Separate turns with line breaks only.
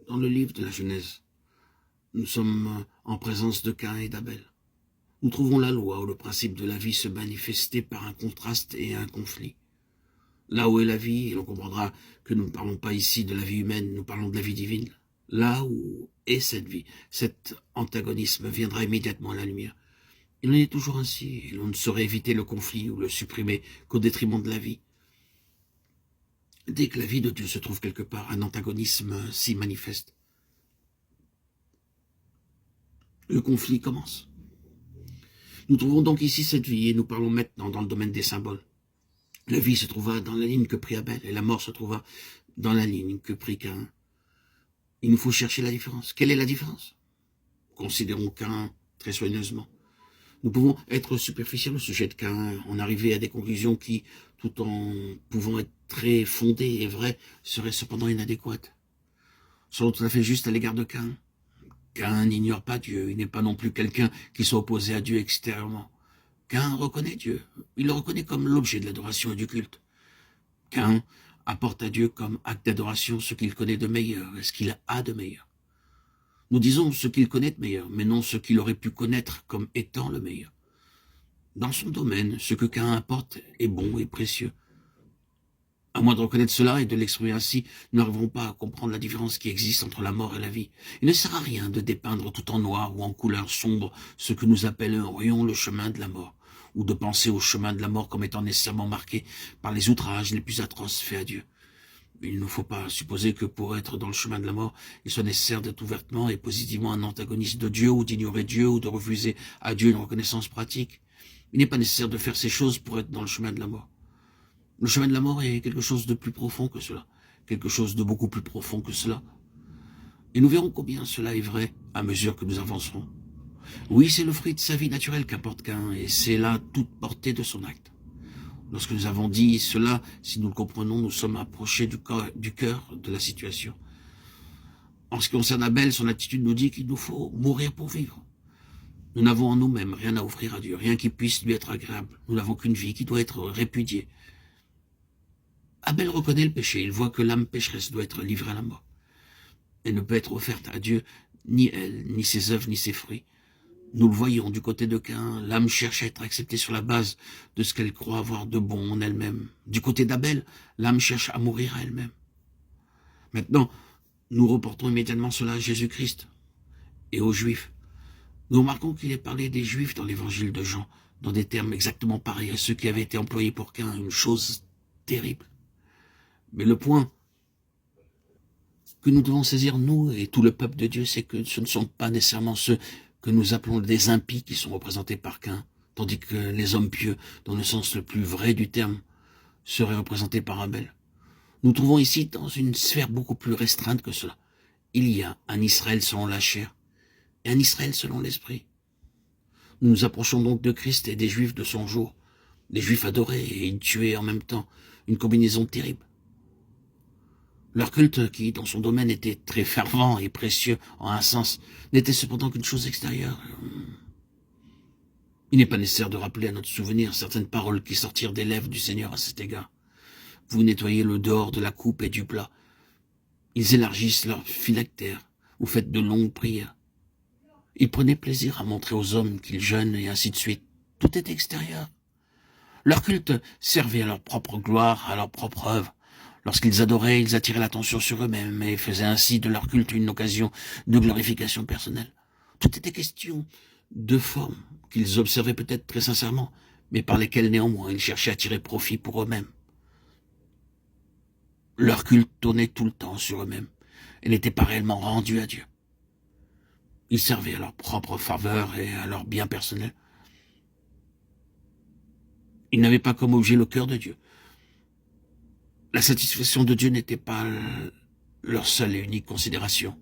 Dans le livre de la Genèse, nous sommes en présence de Caïn et d'Abel. Nous trouvons la loi où le principe de la vie se manifestait par un contraste et un conflit. Là où est la vie, et l'on comprendra que nous ne parlons pas ici de la vie humaine, nous parlons de la vie divine. Là où est cette vie, cet antagonisme viendra immédiatement à la lumière. Il en est toujours ainsi, et l'on ne saurait éviter le conflit ou le supprimer qu'au détriment de la vie. Dès que la vie de Dieu se trouve quelque part, un antagonisme s'y manifeste. Le conflit commence. Nous trouvons donc ici cette vie, et nous parlons maintenant dans le domaine des symboles. La vie se trouva dans la ligne que prit Abel, et la mort se trouva dans la ligne que prit Caïn. Il nous faut chercher la différence. Quelle est la différence? Considérons Caïn très soigneusement. Nous pouvons être superficiels au sujet de Caïn, en arriver à des conclusions qui, tout en pouvant être très fondées et vraies, seraient cependant inadéquates. Soyons tout à fait justes à l'égard de Caïn. Caïn n'ignore pas Dieu, il n'est pas non plus quelqu'un qui soit opposé à Dieu extérieurement. Caïn reconnaît Dieu, il le reconnaît comme l'objet de l'adoration et du culte. Caïn apporte à Dieu comme acte d'adoration ce qu'il connaît de meilleur et ce qu'il a de meilleur. Nous disons ce qu'il connaît de meilleur, mais non ce qu'il aurait pu connaître comme étant le meilleur. Dans son domaine, ce que Caïn apporte est bon et précieux. À moins de reconnaître cela et de l'exprimer ainsi, nous n'arriverons pas à comprendre la différence qui existe entre la mort et la vie. Il ne sert à rien de dépeindre tout en noir ou en couleur sombre ce que nous appellerions le chemin de la mort, ou de penser au chemin de la mort comme étant nécessairement marqué par les outrages les plus atroces faits à Dieu. Il ne faut pas supposer que pour être dans le chemin de la mort, il soit nécessaire d'être ouvertement et positivement un antagoniste de Dieu, ou d'ignorer Dieu, ou de refuser à Dieu une reconnaissance pratique. Il n'est pas nécessaire de faire ces choses pour être dans le chemin de la mort. Le chemin de la mort est quelque chose de plus profond que cela, quelque chose de beaucoup plus profond que cela. Et nous verrons combien cela est vrai à mesure que nous avancerons. Oui, c'est le fruit de sa vie naturelle qu'apporte Caïn, et c'est là toute portée de son acte. Lorsque nous avons dit cela, si nous le comprenons, nous sommes approchés du cœur de la situation. En ce qui concerne Abel, son attitude nous dit qu'il nous faut mourir pour vivre. Nous n'avons en nous-mêmes rien à offrir à Dieu, rien qui puisse lui être agréable. Nous n'avons qu'une vie qui doit être répudiée. Abel reconnaît le péché, il voit que l'âme pécheresse doit être livrée à la mort. Elle ne peut être offerte à Dieu, ni elle, ni ses œuvres, ni ses fruits. Nous le voyons du côté de Caïn, l'âme cherche à être acceptée sur la base de ce qu'elle croit avoir de bon en elle-même. Du côté d'Abel, l'âme cherche à mourir à elle-même. Maintenant, nous reportons immédiatement cela à Jésus-Christ et aux Juifs. Nous remarquons qu'il est parlé des Juifs dans l'évangile de Jean, dans des termes exactement pareils à ceux qui avaient été employés pour Caïn, une chose terrible. Mais le point que nous devons saisir, nous et tout le peuple de Dieu, c'est que ce ne sont pas nécessairement ceux que nous appelons des impies qui sont représentés par Caïn, tandis que les hommes pieux, dans le sens le plus vrai du terme, seraient représentés par Abel. Nous trouvons ici dans une sphère beaucoup plus restreinte que cela. Il y a un Israël selon la chair et un Israël selon l'esprit. Nous nous approchons donc de Christ et des Juifs de son jour, des Juifs adorés et tués en même temps, une combinaison terrible. Leur culte, qui dans son domaine était très fervent et précieux en un sens, n'était cependant qu'une chose extérieure. Il n'est pas nécessaire de rappeler à notre souvenir certaines paroles qui sortirent des lèvres du Seigneur à cet égard. Vous nettoyez le dehors de la coupe et du plat. Ils élargissent leur phylactère. Vous faites de longues prières. Ils prenaient plaisir à montrer aux hommes qu'ils jeûnent et ainsi de suite. Tout est extérieur. Leur culte servait à leur propre gloire, à leur propre œuvre. Lorsqu'ils adoraient, ils attiraient l'attention sur eux-mêmes et faisaient ainsi de leur culte une occasion de glorification personnelle. Tout était question de formes qu'ils observaient peut-être très sincèrement, mais par lesquelles néanmoins ils cherchaient à tirer profit pour eux-mêmes. Leur culte tournait tout le temps sur eux-mêmes et n'était pas réellement rendu à Dieu. Ils servaient à leur propre faveur et à leur bien personnel. Ils n'avaient pas comme objet le cœur de Dieu. La satisfaction de Dieu n'était pas leur seule et unique considération.